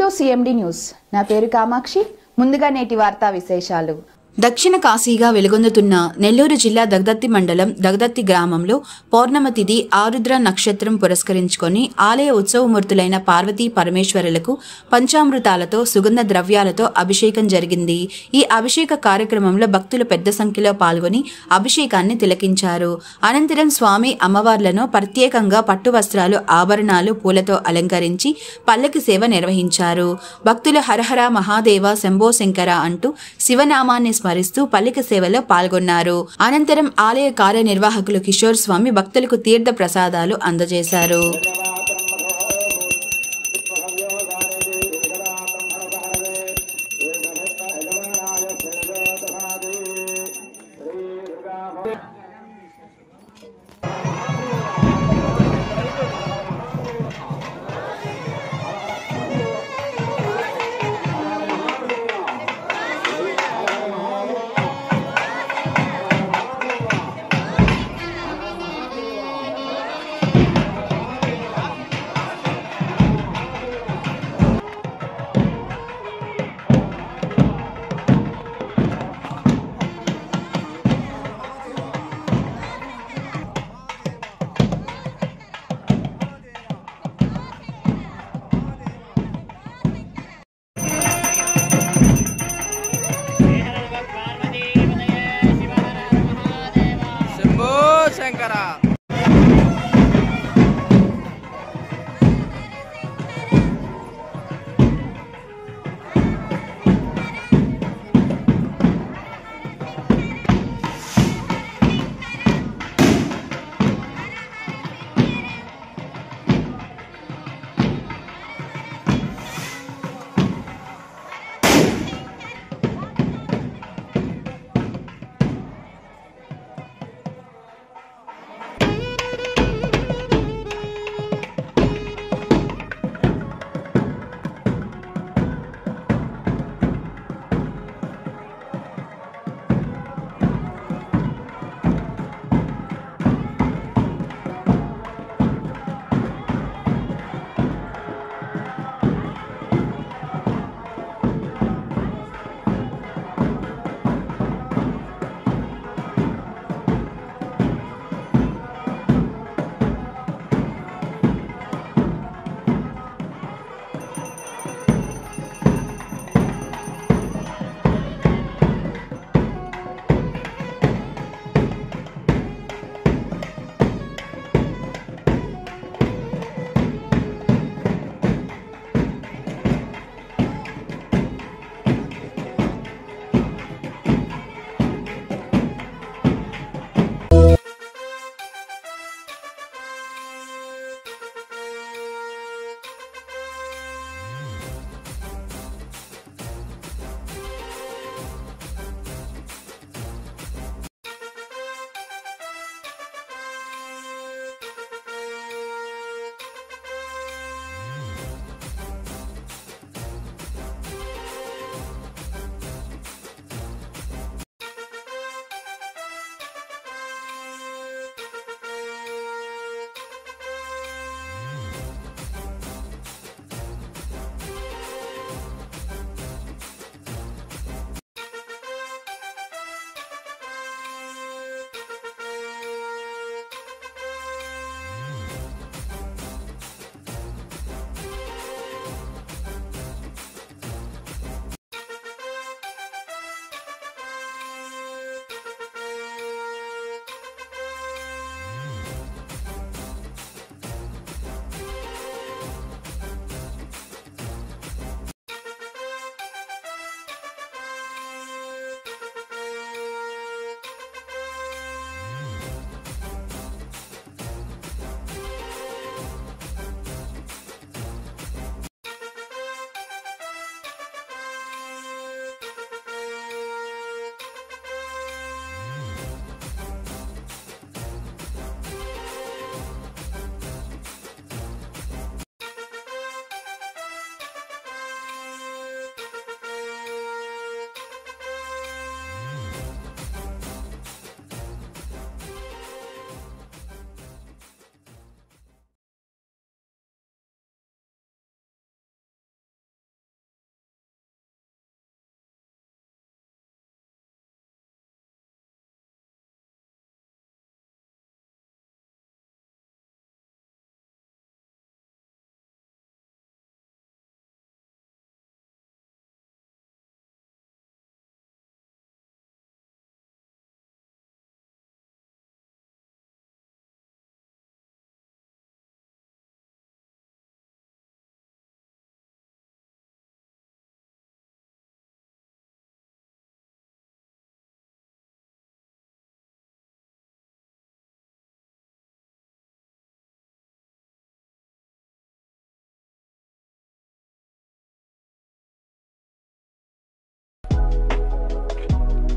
Welcome to CMD news. నా పేరు కామాక్షి. ముందుగా నేటి వార్తా విశేషాలు. దక్షిణ కాశీగా వెలుగొందుతున్న నెల్లూరు జిల్లా దగదత్తి మండలం దగదత్తి గ్రామంలో పౌర్ణమి తిథి ఆరుద్ర నక్షత్రం పురస్కరించుకొని ఆలయ ఉత్సవమూర్తులైన పార్వతీ పరమేశ్వరులకు పంచామృతాలతో సుగంధ ద్రవ్యాలతో అభిషేకం జరిగింది. ఈ అభిషేక కార్యక్రమంలో భక్తులు పెద్ద సంఖ్యలో పాల్గొని అభిషేకాన్ని తిలకించారు. అనంతరం స్వామి అమ్మవార్లను ప్రత్యేకంగా పట్టు వస్త్రాలు, ఆభరణాలు, పూలతో అలంకరించి పల్లకి సేవ నిర్వహించారు. భక్తులు హరహర మహాదేవ శంభో శంకర అంటూ శివనామాన్ని స్మరిస్తూ పల్లిక సేవలో పాల్గొన్నారు. అనంతరం ఆలయ కార్యనిర్వాహకులు కిషోర్ స్వామి భక్తులకు తీర్థ ప్రసాదాలు అందజేశారు.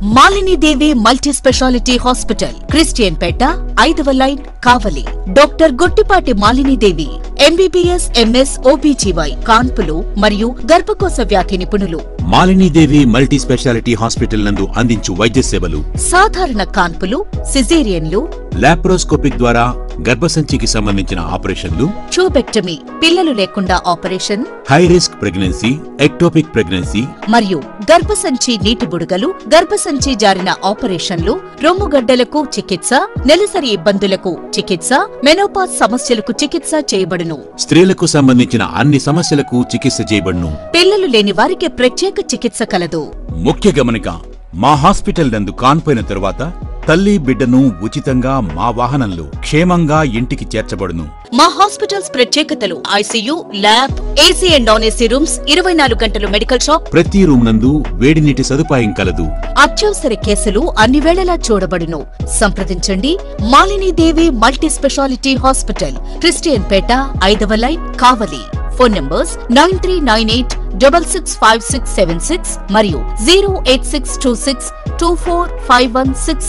మాలిని దేవి మల్టీ స్పెషాలిటీ హాస్పిటల్, క్రిస్టియన్ పేట, 5వ లైన్, కావలి. డాక్టర్ గొట్టిపాటి మాలిని దేవి MBBS MS OBGY కాన్పులు మరియు గర్భకోశ వ్యాధి నిపుణులు. మాలినీదేవి మల్టీ స్పెషాలిటీ హాస్పిటల్ నందు అందించు వైద్య సేవలు: సాధారణ కాన్పులు, సిజేరియన్లు, లాప్రోస్కోపిక్ ద్వారా గర్భసంచికి సంబంధించిన ఆపరేషన్లు, ట్యూబెక్టమీ, పిల్లలు లేకుండా operation, high risk pregnancy, ectopic pregnancy మరియు గర్భసంచి నీటి బుడగలు, గర్భసంచి జారిన ఆపరేషన్లు, రొమ్ముగడ్డలకు చికిత్స, నెలసరి ఇబ్బందులకు చికిత్స, మెనోపాజ్ సమస్యలకు చికిత్స చేయబడును. స్త్రీలకు సంబంధించిన అన్ని సమస్యలకు చికిత్స చేయబడును. పిల్లలు లేని వారికి ప్రత్యేక చికిత్స కలదు. ముఖ్య గమనిక: మా హాస్పిటల్ నందు కాన్పోయిన తరువాత తల్లి బిడ్డను ఉచితంగా మా వాహనంలో క్షేమంగా ఇంటికి చేర్చబడును. మా హాస్పిటల్స్ ప్రత్యేకతలు: ICU, lab, AC and non AC rooms, 24 గంటలు మెడికల్ షాప్, ప్రతి రూమ్ నందు వేడి నీటి సదుపాయం కలదు. అత్యవసర కేసులు అన్ని వేళలా చూడబడును. సంప్రదించండి మాలిని దేవి మల్టీ స్పెషాలిటీ హాస్పిటల్, క్రిస్టియన్ పేట, 5వ లైన్, కావలి. ఫోన్ నంబర్స్ 9398665676 మరియు 08626245166.